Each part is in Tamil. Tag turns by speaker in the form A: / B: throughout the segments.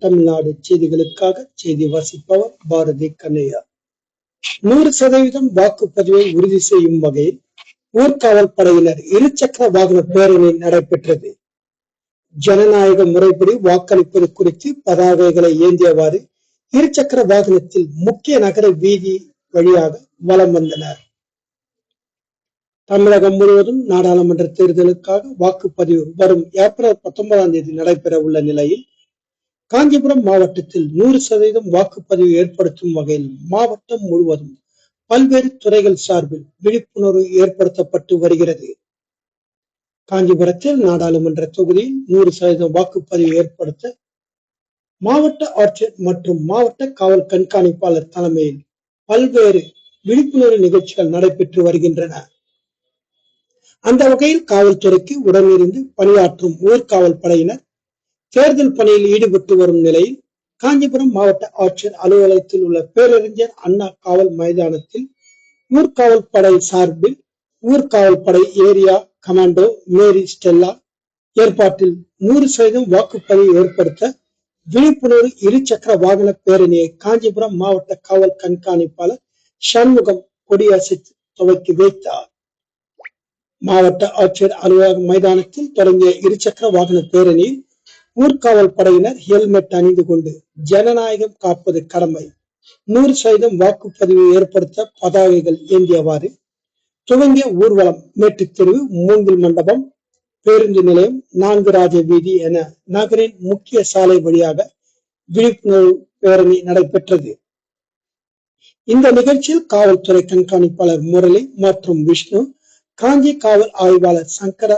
A: தமிழ்நாடு செய்திகளுக்காக செய்தி வாசிப்பவர் பாரதி கண்ணையா. 100% வாக்குப்பதிவை உறுதி செய்யும் வகையில் ஊர்காவல் படையினர் இருசக்கர வாகன பேரணி நடைபெற்றது. ஜனநாயக முறைப்படி வாக்களிப்பது குறித்து பதாகைகளை ஏந்தியவாறு இருசக்கர வாகனத்தில் முக்கிய நகர வீதி வழியாக வலம் வந்தனர். தமிழகம் முழுவதும் நாடாளுமன்ற தேர்தலுக்காக வாக்குப்பதிவு வரும் ஏப்ரல் 19 நடைபெற உள்ள நிலையில் காஞ்சிபுரம் மாவட்டத்தில் 100% வாக்குப்பதிவு ஏற்படுத்தும் வகையில் மாவட்டம் முழுவதும் பல்வேறு துறைகள் சார்பில் விழிப்புணர்வு ஏற்படுத்தப்பட்டு வருகிறது. காஞ்சிபுரத்தில் நாடாளுமன்ற தொகுதியில் 100% வாக்குப்பதிவு ஏற்படுத்த மாவட்ட ஆட்சியர் மற்றும் மாவட்ட காவல் கண்காணிப்பாளர் தலைமையில் பல்வேறு விழிப்புணர்வு நிகழ்ச்சிகள் நடைபெற்று வருகின்றன. அந்த வகையில் காவல்துறைக்கு உடனிருந்து பணியாற்றும் ஊர்காவல் படையினர் தேர்தல் பணியில் ஈடுபட்டு வரும் நிலையில் காஞ்சிபுரம் மாவட்ட ஆட்சியர் அலுவலகத்தில் உள்ள பேரறிஞர் அண்ணா காவல் மைதானத்தில் ஊர்காவல் படை சார்பில் ஊர்காவல் படை ஏரியா கமாண்டோ மேரி ஸ்டெல்லா ஏற்பாட்டில் 100% வாக்குப்பதிவு ஏற்படுத்த விழிப்புணர்வு இருசக்கர வாகன பேரணியை காஞ்சிபுரம் மாவட்ட காவல் கண்காணிப்பாளர் சண்முகம் கொடியசைத்து துவக்கி வைத்தார். மாவட்ட ஆட்சியர் அலுவலக மைதானத்தில் தொடங்கிய இருசக்கர வாகன பேரணியில் ஊர்காவல் படையினர் ஹெல்மெட் அணிந்து கொண்டு ஜனநாயகம் காப்பது கடமை, 100% வாக்குப்பதிவு ஏற்படுத்த பதாகைகள் ஏந்தியவாறு துவங்கிய ஊர்வலம் மேட்டுத்தெரு, மூங்கில் மண்டபம், பேருந்து நிலையம், 4 ராஜ வீதி என நகரின் முக்கிய சாலை வழியாக விழிப்புணர்வு பேரணி நடைபெற்றது. இந்த நிகழ்ச்சியில் காவல்துறை கண்காணிப்பாளர் முரளி மற்றும் விஷ்ணு, காஞ்சி காவல் ஆய்வாளர் சங்கர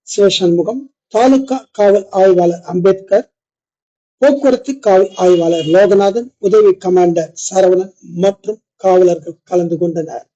A: சிவசண்முகம், தாலுகா காவல் ஆய்வாளர் அம்பேத்கர், போக்குவரத்து காவல் ஆய்வாளர் லோகநாதன், உதவி கமாண்டர் சரவணன் மற்றும் காவலர்கள் கலந்து கொண்டனர்.